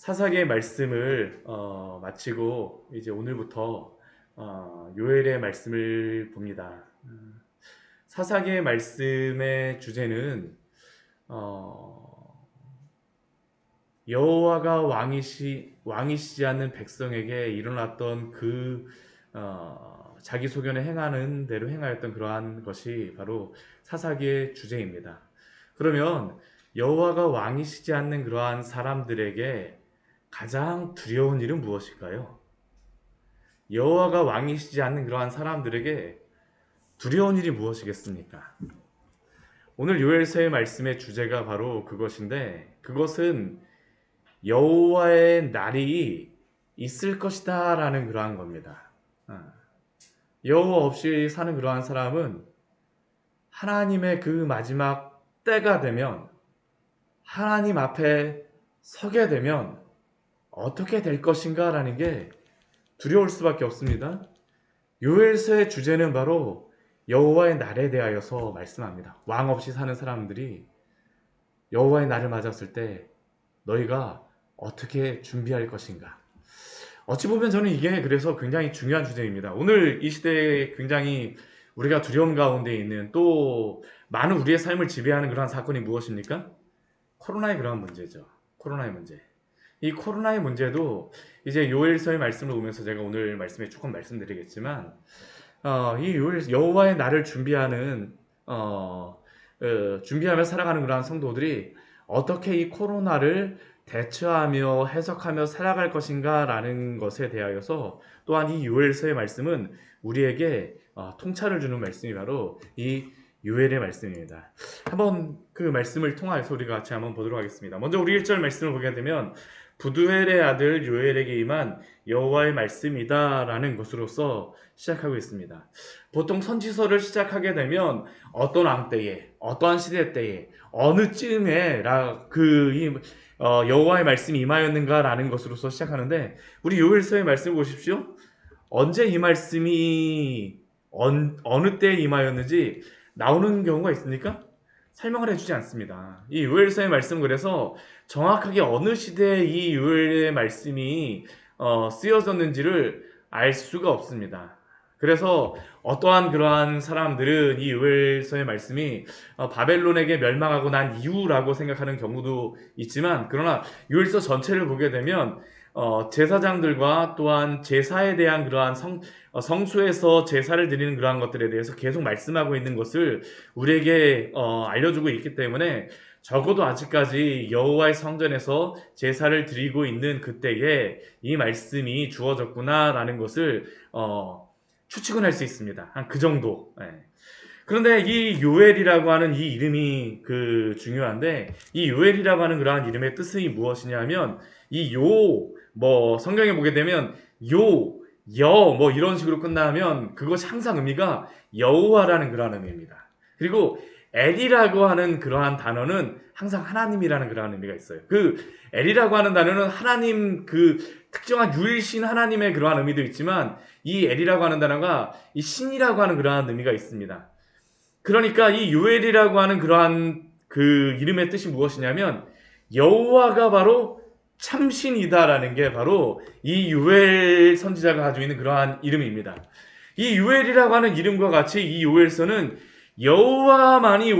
사사기의 말씀을 마치고 이제 오늘부터 요엘의 말씀을 봅니다. 사사기의 말씀의 주제는 여호와가 왕이시지 않는 백성에게 일어났던 자기 소견에 행하는 대로 행하였던 그러한 것이 바로 사사기의 주제입니다. 그러면 여호와가 왕이시지 않는 그러한 사람들에게 가장 두려운 일은 무엇일까요? 여호와가 왕이시지 않는 그러한 사람들에게 두려운 일이 무엇이겠습니까? 오늘 요엘서의 말씀의 주제가 바로 그것인데, 그것은 여호와의 날이 있을 것이다 라는 그러한 겁니다. 여호와 없이 사는 그러한 사람은 하나님의 그 마지막 때가 되면, 하나님 앞에 서게 되면 어떻게 될 것인가 라는 게 두려울 수밖에 없습니다. 요엘서의 주제는 바로 여호와의 날에 대하여서 말씀합니다. 왕 없이 사는 사람들이 여호와의 날을 맞았을 때 너희가 어떻게 준비할 것인가. 어찌 보면 저는 이게 그래서 굉장히 중요한 주제입니다. 오늘 이 시대에 굉장히 우리가 두려움 가운데 있는, 또 많은 우리의 삶을 지배하는 그러한 사건이 무엇입니까? 코로나의 그러한 문제죠. 코로나의 문제. 이 코로나의 문제도 이제 요엘서의 말씀을 보면서 제가 오늘 말씀에 조금 말씀드리겠지만, 이 여호와의 날을 준비하며 살아가는 그러한 성도들이 어떻게 이 코로나를 대처하며 해석하며 살아갈 것인가 라는 것에 대하여서, 또한 이 요엘서의 말씀은 우리에게 통찰을 주는 말씀이 바로 이 요엘의 말씀입니다. 한번 그 말씀을 통하여서 우리가 같이 한번 보도록 하겠습니다. 먼저 우리 1절 말씀을 보게 되면 부두엘의 아들 요엘에게 임한 여호와의 말씀이다 라는 것으로서 시작하고 있습니다. 보통 선지서를 시작하게 되면 어떤 왕 때에, 어떠한 시대 때에, 어느 쯤에 여호와의 말씀이 임하였는가 라는 것으로서 시작하는데, 우리 요엘서의 말씀을 보십시오. 언제 이 말씀이 어느 때에 임하였는지 나오는 경우가 있습니까? 설명을 해주지 않습니다. 이 요엘서의 말씀, 그래서 정확하게 어느 시대에 이 요엘의 말씀이 쓰여졌는지를 알 수가 없습니다. 그래서 어떠한 그러한 사람들은 이 요엘서의 말씀이 바벨론에게 멸망하고 난 이후라고 생각하는 경우도 있지만, 그러나 요엘서 전체를 보게 되면 제사장들과 또한 제사에 대한 그러한 성소에서 제사를 드리는 그러한 것들에 대해서 계속 말씀하고 있는 것을 우리에게 알려주고 있기 때문에, 적어도 아직까지 여호와의 성전에서 제사를 드리고 있는 그때에 이 말씀이 주어졌구나라는 것을 추측은 할 수 있습니다. 한 그 정도. 그런데 이 요엘이라고 하는 이 이름이 중요한데, 이 요엘이라고 하는 그러한 이름의 뜻이 무엇이냐면, 성경에 보게 되면 이런 식으로 끝나면 그것이 항상 의미가 여호와라는 그러한 의미입니다. 그리고 엘이라고 하는 그러한 단어는 항상 하나님이라는 그러한 의미가 있어요. 엘이라고 하는 단어는 하나님, 특정한 유일신 하나님의 그러한 의미도 있지만, 이 엘이라고 하는 단어가 이 신이라고 하는 그러한 의미가 있습니다. 그러니까 이 요엘이라고 하는 그러한 이름의 뜻이 무엇이냐면, 여호와가 바로 참신이다라는 게 바로 이 요엘 선지자가 가지고 있는 그러한 이름입니다. 이 요엘이라고 하는 이름과 같이 이 요엘서는 여호와만이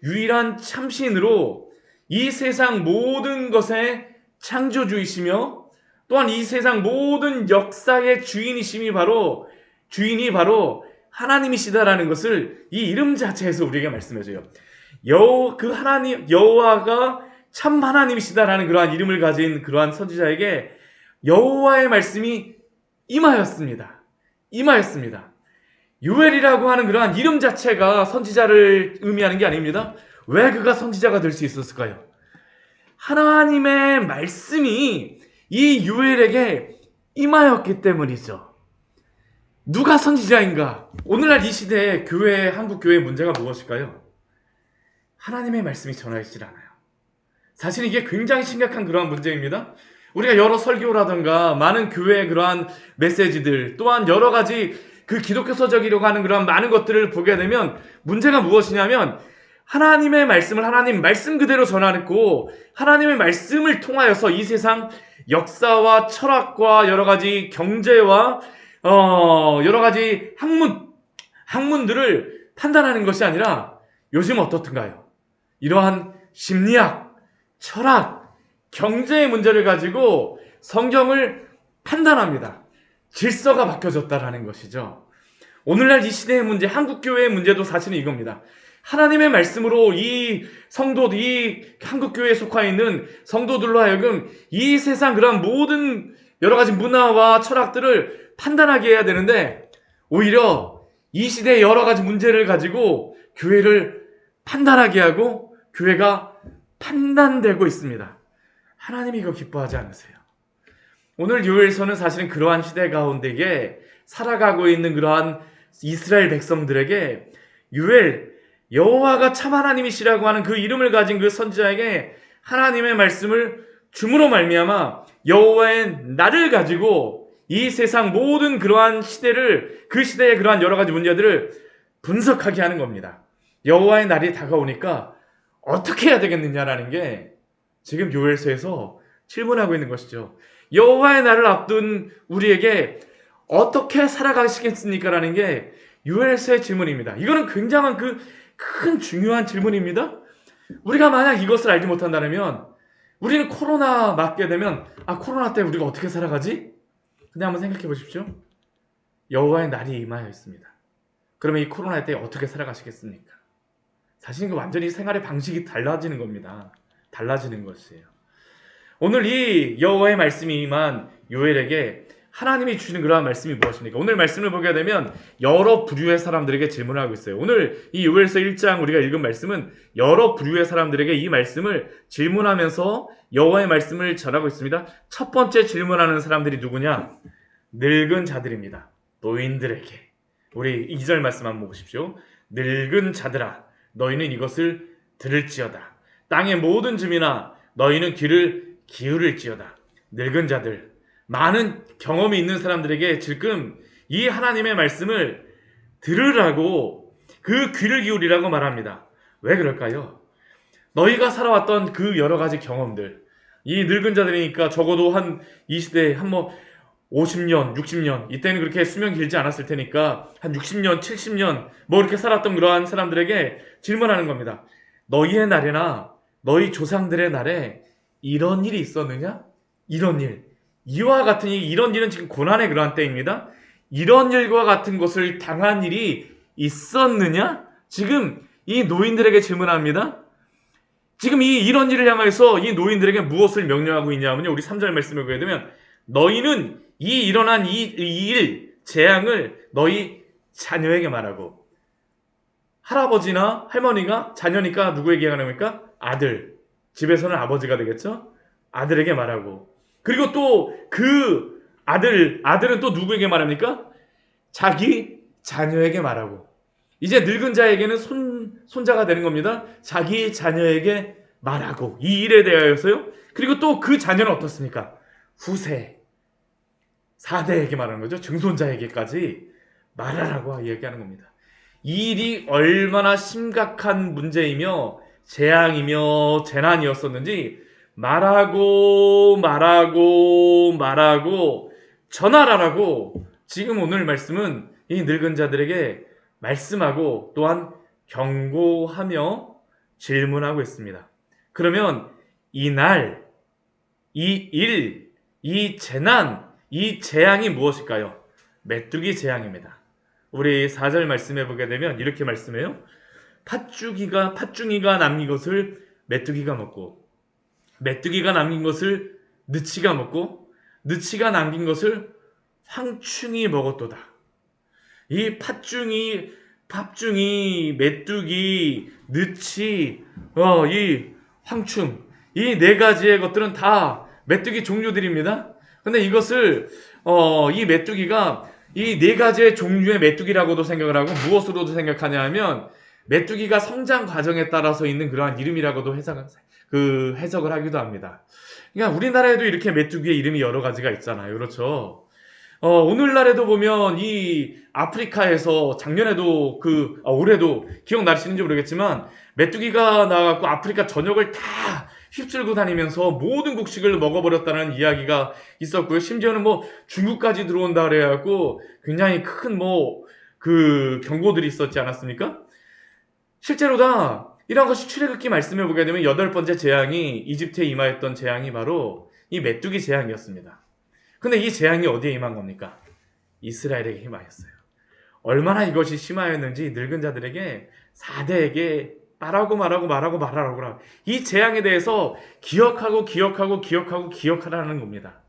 유일한 참신으로 이 세상 모든 것의 창조주이시며, 또한 이 세상 모든 역사의 주인이 바로 하나님이시다라는 것을 이 이름 자체에서 우리에게 말씀해줘요. 여호와가 참 하나님이시다라는 그러한 이름을 가진 그러한 선지자에게 여호와의 말씀이 임하였습니다. 요엘이라고 하는 그러한 이름 자체가 선지자를 의미하는 게 아닙니다. 왜 그가 선지자가 될 수 있었을까요? 하나님의 말씀이 이 요엘에게 임하였기 때문이죠. 누가 선지자인가? 오늘날 이 시대에 한국 교회의 문제가 무엇일까요? 하나님의 말씀이 전하여지질 않아요. 사실 이게 굉장히 심각한 그러한 문제입니다. 우리가 여러 설교라든가 많은 교회의 그러한 메시지들, 또한 여러 가지 기독교서적이라고 하는 그런 많은 것들을 보게 되면 문제가 무엇이냐면, 하나님의 말씀을 하나님 말씀 그대로 전하고 하나님의 말씀을 통하여서 이 세상 역사와 철학과 여러 가지 경제와 여러 가지 학문들을 판단하는 것이 아니라 요즘 어떻든가요? 이러한 심리학, 철학, 경제의 문제를 가지고 성경을 판단합니다. 질서가 바뀌어졌다라는 것이죠. 오늘날 이 시대의 문제, 한국교회의 문제도 사실은 이겁니다. 하나님의 말씀으로 이 성도, 이 한국교회에 속하 있는 성도들로 하여금 이 세상 그런 모든 여러 가지 문화와 철학들을 판단하게 해야 되는데 오히려 이 시대의 여러 가지 문제를 가지고 교회를 판단하게 하고 교회가 판단되고 있습니다. 하나님이 이거 기뻐하지 않으세요? 오늘 요엘서는 사실은 그러한 시대 가운데에 살아가고 있는 그러한 이스라엘 백성들에게 요엘, 여호와가 참 하나님이시라고 하는 그 이름을 가진 그 선지자에게 하나님의 말씀을 줌으로 말미암아 여호와의 날을 가지고 이 세상 모든 그러한 시대를, 그 시대의 그러한 여러 가지 문제들을 분석하게 하는 겁니다. 여호와의 날이 다가오니까 어떻게 해야 되겠느냐라는 게 지금 요엘서에서 질문하고 있는 것이죠. 여호와의 날을 앞둔 우리에게 어떻게 살아가시겠습니까? 라는 게 요엘서의 질문입니다. 이거는 굉장한 큰 중요한 질문입니다. 우리가 만약 이것을 알지 못한다면 우리는 코로나 맞게 되면 코로나 때 우리가 어떻게 살아가지? 그냥 한번 생각해 보십시오. 여호와의 날이 임하여 있습니다. 그러면 이 코로나 때 어떻게 살아가시겠습니까? 사실 완전히 생활의 방식이 달라지는 겁니다. 달라지는 것이에요. 오늘 이 여호와의 말씀이 임한 요엘에게 하나님이 주시는 그러한 말씀이 무엇입니까? 오늘 말씀을 보게 되면 여러 부류의 사람들에게 질문을 하고 있어요. 오늘 이 요엘서 1장 우리가 읽은 말씀은 여러 부류의 사람들에게 이 말씀을 질문하면서 여호와의 말씀을 전하고 있습니다. 첫 번째 질문하는 사람들이 누구냐? 늙은 자들입니다. 노인들에게. 우리 2절 말씀 한번 보십시오. 늙은 자들아, 너희는 이것을 들을지어다. 땅의 모든 주민아, 너희는 귀를 기울일지어다. 늙은 자들, 많은 경험이 있는 사람들에게 지금 이 하나님의 말씀을 들으라고, 그 귀를 기울이라고 말합니다. 왜 그럴까요? 너희가 살아왔던 그 여러 가지 경험들, 이 늙은 자들이니까 적어도 한 이 시대에 한 50년, 60년, 이때는 그렇게 수명 길지 않았을 테니까 한 60년, 70년 이렇게 살았던 그러한 사람들에게 질문하는 겁니다. 너희의 날에나 너희 조상들의 날에 이런 일이 있었느냐? 이런 일. 이와 같은 이런 일은 지금 고난의 그러한 때입니다. 이런 일과 같은 것을 당한 일이 있었느냐? 지금 이 노인들에게 질문합니다. 지금 이런 일을 향해서 이 노인들에게 무엇을 명령하고 있냐면요. 우리 3절 말씀을 보게 되면 너희는 일어난 이 일, 재앙을 너희 자녀에게 말하고, 할아버지나 할머니가 자녀니까 누구에게 얘기하는 겁니까? 아들. 집에서는 아버지가 되겠죠? 아들에게 말하고. 그리고 또 그 아들은 또 누구에게 말합니까? 자기 자녀에게 말하고. 이제 늙은 자에게는 손자가 되는 겁니다. 자기 자녀에게 말하고. 이 일에 대하여서요. 그리고 또 그 자녀는 어떻습니까? 후세, 4대에게 말하는 거죠. 증손자에게까지 말하라고 얘기하는 겁니다. 이 일이 얼마나 심각한 문제이며 재앙이며 재난이었었는지 말하고 전하라라고 지금 오늘 말씀은 이 늙은 자들에게 말씀하고 또한 경고하며 질문하고 있습니다. 그러면 이 날, 이 일, 이 재난, 이 재앙이 무엇일까요? 메뚜기 재앙입니다. 우리 4절 말씀해 보게 되면 이렇게 말씀해요. 팥중이가 남긴 것을 메뚜기가 먹고, 메뚜기가 남긴 것을 느치가 먹고, 느치가 남긴 것을 황충이 먹었도다. 이 팥중이, 메뚜기, 느치, 이 황충, 이 네 가지의 것들은 다 메뚜기 종류들입니다. 근데 이것을 이 메뚜기가 이 네 가지의 종류의 메뚜기라고도 생각을 하고 무엇으로도 생각하냐 하면 메뚜기가 성장 과정에 따라서 있는 그러한 이름이라고도 해석을 하기도 합니다. 그러니까 우리나라에도 이렇게 메뚜기의 이름이 여러 가지가 있잖아요. 그렇죠? 오늘날에도 보면 이 아프리카에서 작년에도 올해도 기억나시는지 모르겠지만 메뚜기가 나와갖고 아프리카 전역을 다 휩쓸고 다니면서 모든 곡식을 먹어버렸다는 이야기가 있었고요. 심지어는 뭐 중국까지 들어온다 그래갖고 굉장히 큰 그 경고들이 있었지 않았습니까? 실제로 다 이런 것이 출애굽기 말씀해 보게 되면 여덟 번째 재앙이 이집트에 임하였던 재앙이 바로 이 메뚜기 재앙이었습니다. 근데 이 재앙이 어디에 임한 겁니까? 이스라엘에게 임하였어요. 얼마나 이것이 심하였는지 늙은 자들에게 4대에게 말하고 이 재앙에 대해서 기억하라는 겁니다.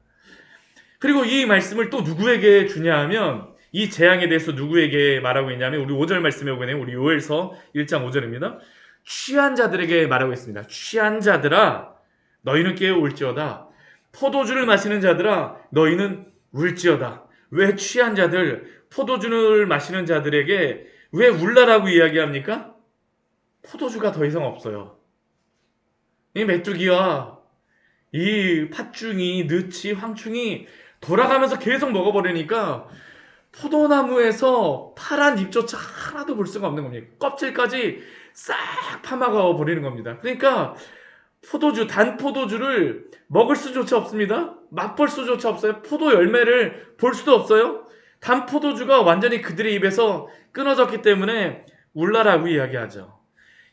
그리고 이 말씀을 또 누구에게 주냐 하면 이 재앙에 대해서 누구에게 말하고 있냐면 우리 5절 말씀에 보게 되면 우리 요엘서 1장 5절입니다. 취한 자들에게 말하고 있습니다. 취한 자들아 너희는 깨어올지어다. 포도주를 마시는 자들아 너희는 울지어다. 왜 취한 자들, 포도주를 마시는 자들에게 왜 울라라고 이야기합니까? 포도주가 더 이상 없어요. 이 메뚜기와 이 팥중이, 느치, 황충이 돌아가면서 계속 먹어버리니까 포도나무에서 파란 잎조차 하나도 볼 수가 없는 겁니다. 껍질까지 싹 파먹어 버리는 겁니다. 그러니까 단 포도주를 먹을 수조차 없습니다. 맛볼 수조차 없어요. 포도 열매를 볼 수도 없어요. 단 포도주가 완전히 그들의 입에서 끊어졌기 때문에 울라라고 이야기하죠.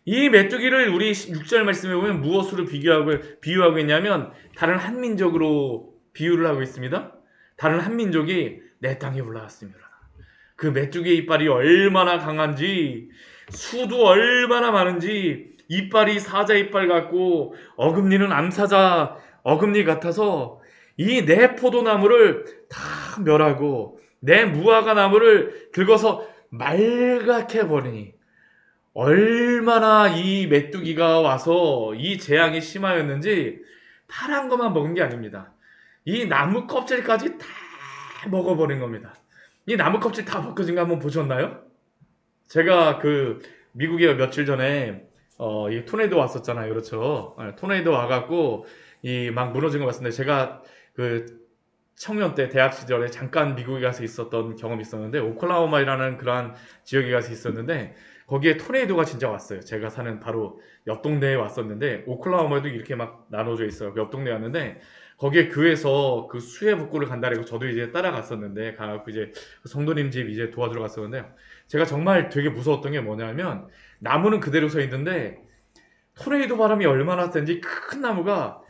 이 메뚜기를 우리 6절 말씀에 보면 무엇으로 비유하고 있냐면 다른 한 민족으로 비유를 하고 있습니다. 다른 한 민족이 내 땅에 올라왔습니다. 그 메뚜기의 이빨이 얼마나 강한지, 수도 얼마나 많은지, 이빨이 사자 이빨 같고 어금니는 암사자 어금니 같아서 이 내 포도나무를 다 멸하고 내 무화과 나무를 긁어서 말갛게 버리니 얼마나 이 메뚜기가 와서 이 재앙이 심하였는지 파란 것만 먹은 게 아닙니다. 이 나무 껍질까지 다 먹어버린 겁니다. 이 나무 껍질 다 벗겨진 거 한번 보셨나요? 제가 그 미국에 며칠 전에 이 토네이도 왔었잖아요. 그렇죠? 토네이도 와갖고 이 막 무너진 거 봤었는데 제가 그 청년 때 대학 시절에 잠깐 미국에 가서 있었던 경험이 있었는데 오클라호마라는 그러한 지역에 가서 있었는데 거기에 토네이도가 진짜 왔어요. 제가 사는 바로 옆 동네에 왔었는데 오클라호마도 이렇게 막 나눠져 있어요. 옆 동네에 왔는데 거기에 교회에서 그 수해 복구를 간다고 저도 이제 따라갔었는데 가갖고 이제 성도님 집 이제 도와주러 갔었는데 제가 정말 되게 무서웠던 게 뭐냐면 나무는 그대로 서 있는데 토네이도 바람이 얼마나 센지 큰 나무가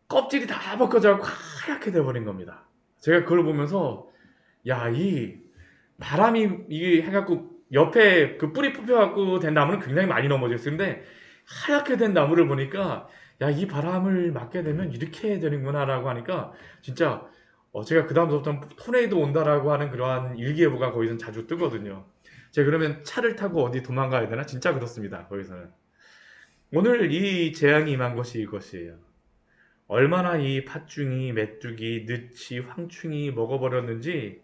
껍질이 다 벗겨져서 하얗게 돼버린 겁니다. 제가 그걸 보면서 야, 이 바람이 이게 해갖고 옆에 그 뿌리 뽑혀갖고 된 나무는 굉장히 많이 넘어져 있는데 하얗게 된 나무를 보니까 야, 이 바람을 맞게 되면 이렇게 되는구나라고 하니까 진짜 제가 그 다음부터 토네이도 온다라고 하는 그러한 일기예보가 거기서 자주 뜨거든요. 제가 그러면 차를 타고 어디 도망가야 되나? 진짜 그렇습니다. 거기서는. 오늘 이 재앙이 임한 것이 이것이에요. 얼마나 이 팥중이, 메뚜기, 느치, 황충이 먹어버렸는지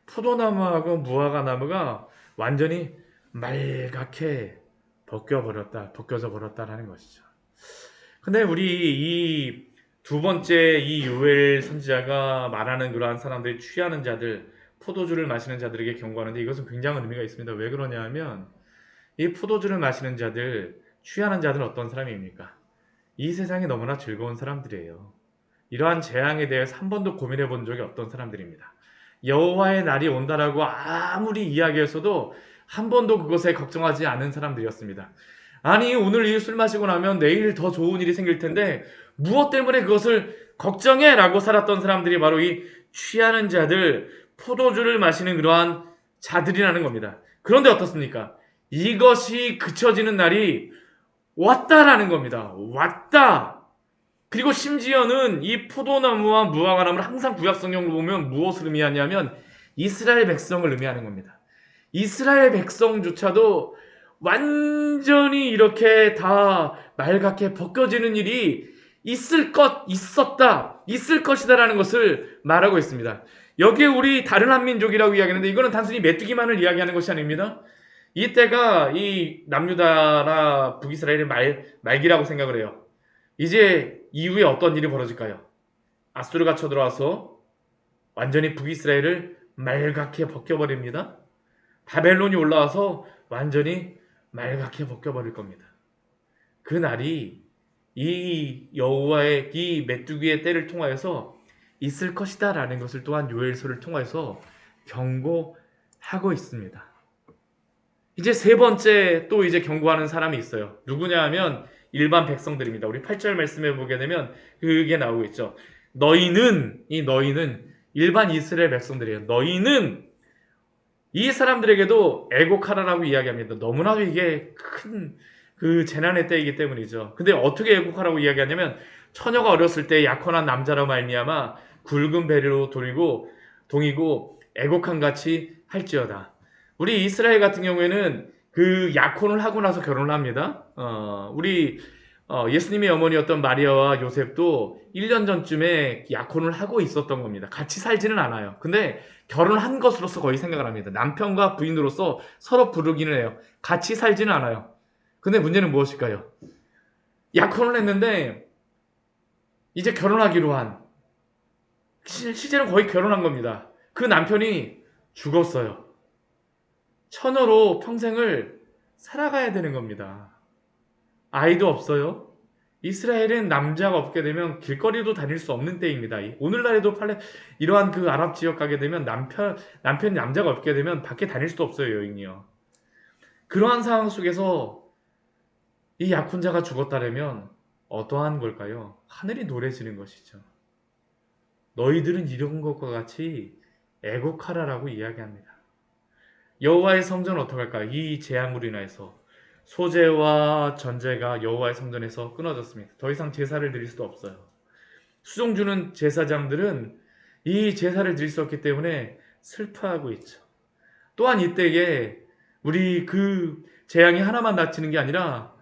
포도나무하고 무화과 나무가 완전히 말갛게 벗겨져 버렸다라는 것이죠. 근데 우리 이 두 번째 이 요엘 선지자가 말하는 그러한 사람들이 취하는 자들, 포도주를 마시는 자들에게 경고하는데 이것은 굉장한 의미가 있습니다. 왜 그러냐 하면 이 포도주를 마시는 자들, 취하는 자들은 어떤 사람입니까? 이 세상이 너무나 즐거운 사람들이에요. 이러한 재앙에 대해서 한 번도 고민해 본 적이 없던 사람들입니다. 여호와의 날이 온다라고 아무리 이야기했어도 한 번도 그것에 걱정하지 않은 사람들이었습니다. 아니 오늘 이 술 마시고 나면 내일 더 좋은 일이 생길 텐데 무엇 때문에 그것을 걱정해? 라고 살았던 사람들이 바로 이 취하는 자들, 포도주를 마시는 그러한 자들이라는 겁니다. 그런데 어떻습니까? 이것이 그쳐지는 날이 왔다라는 겁니다. 왔다! 그리고 심지어는 이 포도나무와 무화과나무를 항상 구약성경을 보면 무엇을 의미하냐면 이스라엘 백성을 의미하는 겁니다. 이스라엘 백성조차도 완전히 이렇게 다 말갛게 벗겨지는 일이 있을 것이다라는 것을 말하고 있습니다. 여기에 우리 다른 한 민족이라고 이야기하는데 이거는 단순히 메뚜기만을 이야기하는 것이 아닙니다. 이때가 이 남유다나 북이스라엘의 말기라고 생각을 해요. 이제 이후에 어떤 일이 벌어질까요? 아수르가 쳐들어와서 완전히 북이스라엘을 말갛게 벗겨버립니다. 바벨론이 올라와서 완전히 말갛게 벗겨버릴 겁니다. 그 날이 이 여호와의 이 메뚜기의 떼를 통하여서 있을 것이다 라는 것을 또한 요엘서를 통해서 경고하고 있습니다. 이제 세 번째 또 이제 경고하는 사람이 있어요. 누구냐 하면 일반 백성들입니다. 우리 8절 말씀에 보게 되면 그게 나오고 있죠. 이 너희는 일반 이스라엘 백성들이에요. 너희는 이 사람들에게도 애곡하라라고 이야기합니다. 너무나도 이게 큰 그 재난의 때이기 때문이죠. 근데 어떻게 애곡하라고 이야기하냐면 처녀가 어렸을 때 약혼한 남자로 말미암아 굵은 배로 동이고 애곡한 같이 할지어다. 우리 이스라엘 같은 경우에는 그 약혼을 하고 나서 결혼을 합니다. 예수님의 어머니였던 마리아와 요셉도 1년 전쯤에 약혼을 하고 있었던 겁니다. 같이 살지는 않아요. 근데 결혼한 것으로서 거의 생각을 합니다. 남편과 부인으로서 서로 부르기는 해요. 같이 살지는 않아요. 근데 문제는 무엇일까요? 약혼을 했는데 이제 결혼하기로 한, 실제로 거의 결혼한 겁니다. 그 남편이 죽었어요. 처녀로 평생을 살아가야 되는 겁니다. 아이도 없어요. 이스라엘은 남자가 없게 되면 길거리도 다닐 수 없는 때입니다. 오늘날에도 이러한 그 아랍 지역 가게 되면 남편이 남자가 없게 되면 밖에 다닐 수도 없어요, 여인이요. 그러한 상황 속에서 이 약혼자가 죽었다면 어떠한 걸까요? 하늘이 노래지는 것이죠. 너희들은 이런 것과 같이 애곡하라라고 이야기합니다. 여호와의 성전은 어떡할까요? 이 재앙으로 인해서 소재와 전제가 여호와의 성전에서 끊어졌습니다. 더 이상 제사를 드릴 수도 없어요. 수종 주는 제사장들은 이 제사를 드릴 수 없기 때문에 슬퍼하고 있죠. 또한 이때에 우리 그 재앙이 하나만 닥치는 게 아니라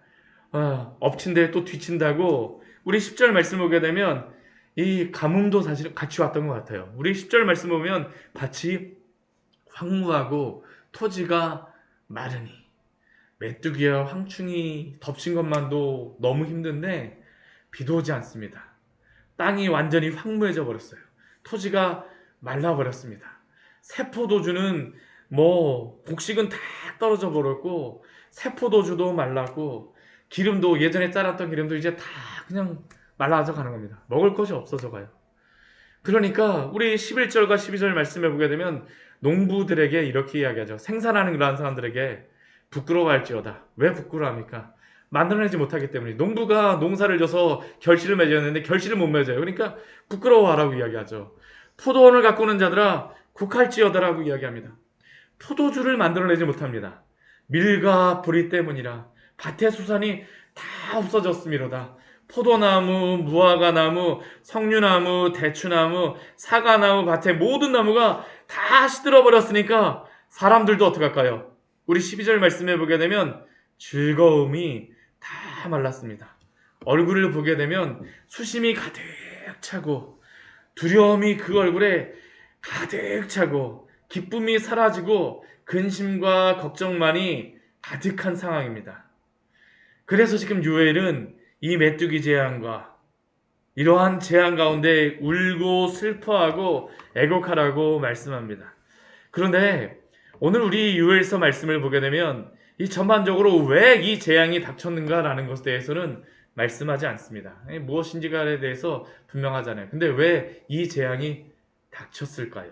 엎친 데 또 뒤친다고 우리 10절 말씀 보게 되면 이 가뭄도 사실 같이 왔던 것 같아요. 우리 10절 말씀 보면 밭이 황무하고 토지가 마르니 메뚜기와 황충이 덮친 것만도 너무 힘든데 비도 오지 않습니다. 땅이 완전히 황무해져 버렸어요. 토지가 말라버렸습니다. 세포도주는 곡식은 다 떨어져 버렸고 세포도주도 말랐고 기름도 예전에 짜놨던 기름도 이제 다 그냥 말라져 가는 겁니다. 먹을 것이 없어져 가요. 그러니까 우리 11절과 12절 말씀해 보게 되면 농부들에게 이렇게 이야기하죠. 생산하는 그러한 사람들에게 부끄러워할지어다. 왜 부끄러워합니까? 만들어내지 못하기 때문에. 농부가 농사를 져서 결실을 맺었는데 결실을 못 맺어요. 그러니까 부끄러워하라고 이야기하죠. 포도원을 가꾸는 자들아 국할지어다라고 이야기합니다. 포도주를 만들어내지 못합니다. 밀과 보리 때문이라 밭의 수산이 다 없어졌음이로다. 포도나무, 무화과나무, 석류나무, 대추나무, 사과나무, 밭의 모든 나무가 다 시들어버렸으니까 사람들도 어떡할까요? 우리 12절 말씀해 보게 되면 즐거움이 다 말랐습니다. 얼굴을 보게 되면 수심이 가득 차고 두려움이 그 얼굴에 가득 차고 기쁨이 사라지고 근심과 걱정만이 가득한 상황입니다. 그래서 지금 요엘은 이 메뚜기 재앙과 이러한 재앙 가운데 울고 슬퍼하고 애곡하라고 말씀합니다. 그런데 오늘 우리 요엘서 말씀을 보게 되면 이 전반적으로 왜 이 재앙이 닥쳤는가라는 것에 대해서는 말씀하지 않습니다. 무엇인지에 대해서 분명하잖아요. 근데 왜 이 재앙이 닥쳤을까요?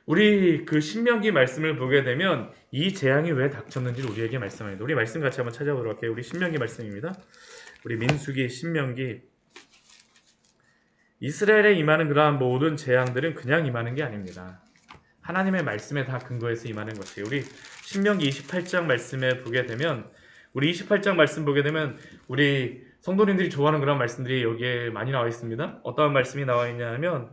우리 그 신명기 말씀을 보게 되면 이 재앙이 왜 닥쳤는지를 우리에게 말씀합니다. 우리 말씀 같이 한번 찾아보도록 할게요. 우리 신명기 말씀입니다. 우리 민수기 신명기. 이스라엘에 임하는 그러한 모든 재앙들은 그냥 임하는 게 아닙니다. 하나님의 말씀에 다 근거해서 임하는 것이에요. 우리 신명기 28장 말씀에 보게 되면 우리 28장 말씀 보게 되면 우리 성도님들이 좋아하는 그런 말씀들이 여기에 많이 나와 있습니다. 어떠한 말씀이 나와 있냐면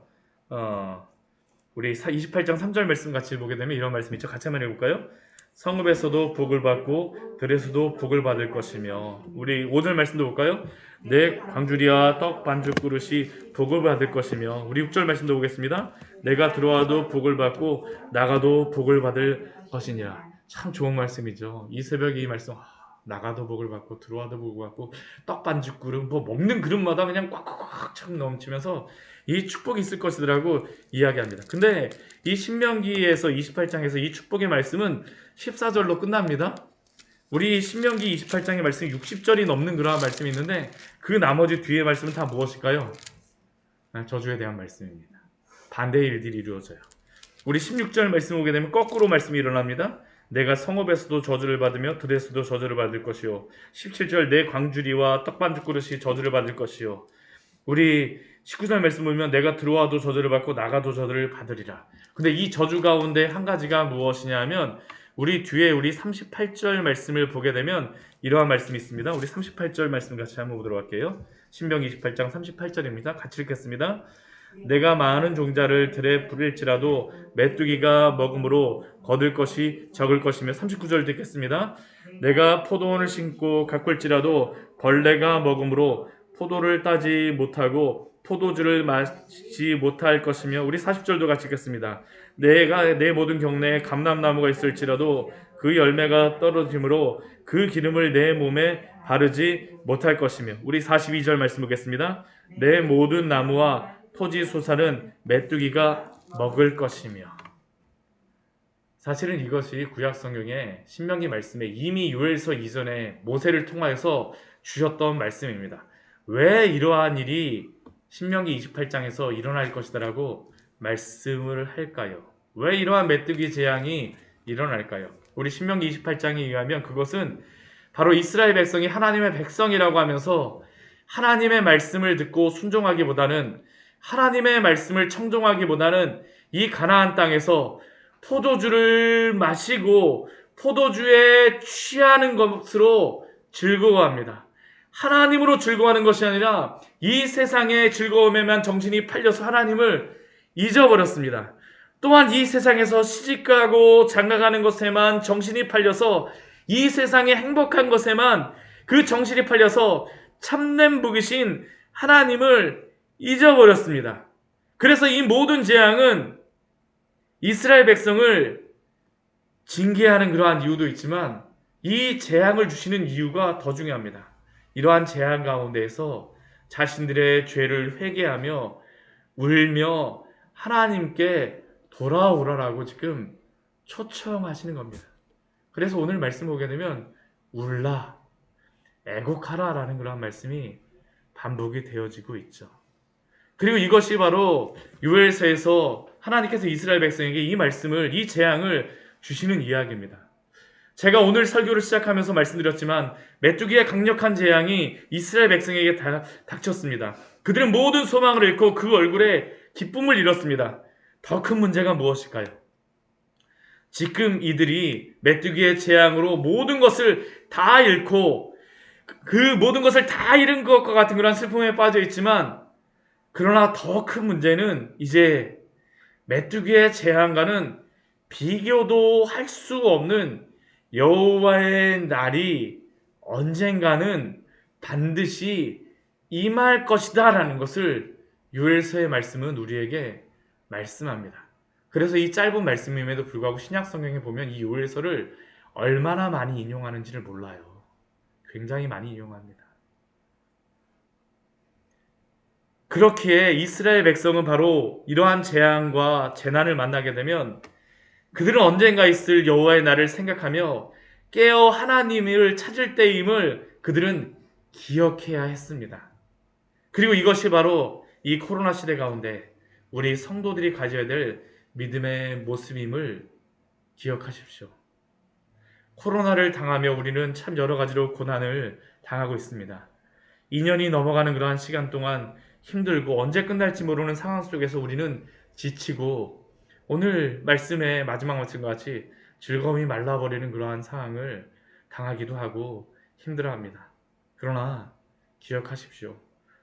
우리 28장 3절 말씀 같이 보게 되면 이런 말씀 있죠. 같이 한번 해볼까요? 성읍에서도 복을 받고 들에서도 복을 받을 것이며 우리 5절 말씀도 볼까요? 내 광주리와 떡 반죽 그릇이 복을 받을 것이며 우리 6절 말씀도 보겠습니다. 내가 들어와도 복을 받고 나가도 복을 받을 것이니라. 참 좋은 말씀이죠. 이 새벽에 이 말씀 나가도 복을 받고 들어와도 복을 받고 떡 반죽 그릇 먹는 그릇마다 그냥 꽉꽉꽉 참 넘치면서 이 축복이 있을 것이라고 이야기합니다. 근데 이 신명기에서 28장에서 이 축복의 말씀은 14절로 끝납니다. 우리 신명기 28장의 말씀 60절이 넘는 그러한 말씀이 있는데 그 나머지 뒤의 말씀은 다 무엇일까요? 저주에 대한 말씀입니다. 반대의 일들이 이루어져요. 우리 16절 말씀 오게 되면 거꾸로 말씀이 일어납니다. 내가 성읍에서도 저주를 받으며 들에서도 저주를 받을 것이요. 17절 내 광주리와 떡반죽 그릇이 저주를 받을 것이요. 우리 19절 말씀 보면 내가 들어와도 저주를 받고 나가도 저주를 받으리라. 근데 이 저주 가운데 한 가지가 무엇이냐면 우리 뒤에 우리 38절 말씀을 보게 되면 이러한 말씀이 있습니다. 우리 38절 말씀 같이 한번 보도록 할게요. 신명기 28장 38절입니다. 같이 읽겠습니다. 내가 많은 종자를 들에 부릴지라도 메뚜기가 먹음으로 거둘 것이 적을 것이며 39절 듣겠습니다. 내가 포도원을 심고 가꿀지라도 벌레가 먹음으로 포도를 따지 못하고 포도주를 마시지 못할 것이며 우리 40절도 같이 읽겠습니다. 내가 내 모든 경내에 감람나무가 있을지라도 그 열매가 떨어짐으로 그 기름을 내 몸에 바르지 못할 것이며 우리 42절 말씀 보겠습니다. 내 모든 나무와 토지 소산은 메뚜기가 먹을 것이며 사실은 이것이 구약 성경의 신명기 말씀에 이미 요엘서 이전에 모세를 통하여서 주셨던 말씀입니다. 왜 이러한 일이 신명기 28장에서 일어날 것이다라고 말씀을 할까요? 왜 이러한 메뚜기 재앙이 일어날까요? 우리 신명기 28장에 의하면 그것은 바로 이스라엘 백성이 하나님의 백성이라고 하면서 하나님의 말씀을 듣고 순종하기보다는 하나님의 말씀을 청종하기보다는 이 가나안 땅에서 포도주를 마시고 포도주에 취하는 것으로 즐거워합니다. 하나님으로 즐거워하는 것이 아니라 이 세상의 즐거움에만 정신이 팔려서 하나님을 잊어버렸습니다. 또한 이 세상에서 시집가고 장가가는 것에만 정신이 팔려서 이 세상의 행복한 것에만 그 정신이 팔려서 참된 복이신 하나님을 잊어버렸습니다. 그래서 이 모든 재앙은 이스라엘 백성을 징계하는 그러한 이유도 있지만 이 재앙을 주시는 이유가 더 중요합니다. 이러한 재앙 가운데에서 자신들의 죄를 회개하며 울며 하나님께 돌아오라라고 지금 초청하시는 겁니다. 그래서 오늘 말씀 보게 되면 울라, 애곡하라라는 그런 말씀이 반복이 되어지고 있죠. 그리고 이것이 바로 요엘서에서 하나님께서 이스라엘 백성에게 이 말씀을, 이 재앙을 주시는 이야기입니다. 제가 오늘 설교를 시작하면서 말씀드렸지만 메뚜기의 강력한 재앙이 이스라엘 백성에게 닥쳤습니다. 그들은 모든 소망을 잃고 그 얼굴에 기쁨을 잃었습니다. 더 큰 문제가 무엇일까요? 지금 이들이 메뚜기의 재앙으로 모든 것을 다 잃고 그 모든 것을 다 잃은 것과 같은 그런 슬픔에 빠져 있지만 그러나 더 큰 문제는 이제 메뚜기의 재앙과는 비교도 할 수 없는 여호와의 날이 언젠가는 반드시 임할 것이다 라는 것을 요엘서의 말씀은 우리에게 말씀합니다. 그래서 이 짧은 말씀임에도 불구하고 신약 성경에 보면 이 요엘서를 얼마나 많이 인용하는지를 몰라요. 굉장히 많이 인용합니다. 그렇기에 이스라엘 백성은 바로 이러한 재앙과 재난을 만나게 되면 그들은 언젠가 있을 여호와의 날을 생각하며 깨어 하나님을 찾을 때임을 그들은 기억해야 했습니다. 그리고 이것이 바로 이 코로나 시대 가운데 우리 성도들이 가져야 될 믿음의 모습임을 기억하십시오. 코로나를 당하며 우리는 참 여러 가지로 고난을 당하고 있습니다. 2년이 넘어가는 그러한 시간 동안 힘들고 언제 끝날지 모르는 상황 속에서 우리는 지치고 오늘 말씀의 마지막 말씀과 같이 즐거움이 말라버리는 그러한 상황을 당하기도 하고 힘들어합니다. 그러나 기억하십시오.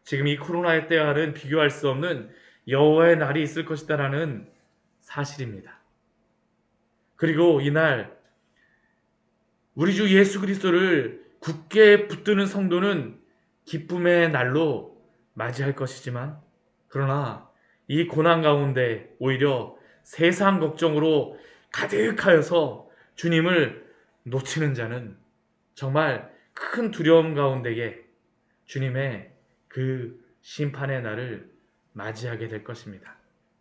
지금 이 코로나의 때와는 비교할 수 없는 여호와의 날이 있을 것이다라는 사실입니다. 그리고 이날 우리 주 예수 그리스도를 굳게 붙드는 성도는 기쁨의 날로 맞이할 것이지만 그러나 이 고난 가운데 오히려 세상 걱정으로 가득하여서 주님을 놓치는 자는 정말 큰 두려움 가운데에 주님의 그 심판의 날을 맞이하게 될 것입니다.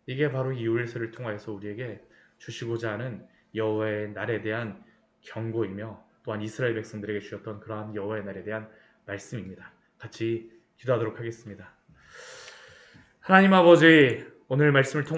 이게 바로 이 요엘서를 통하여서 우리에게 주시고자 하는 여호와의 날에 대한 경고이며 또한 이스라엘 백성들에게 주셨던 그러한 여호와의 날에 대한 말씀입니다. 같이 기도하도록 하겠습니다. 하나님 아버지, 오늘 말씀을 통해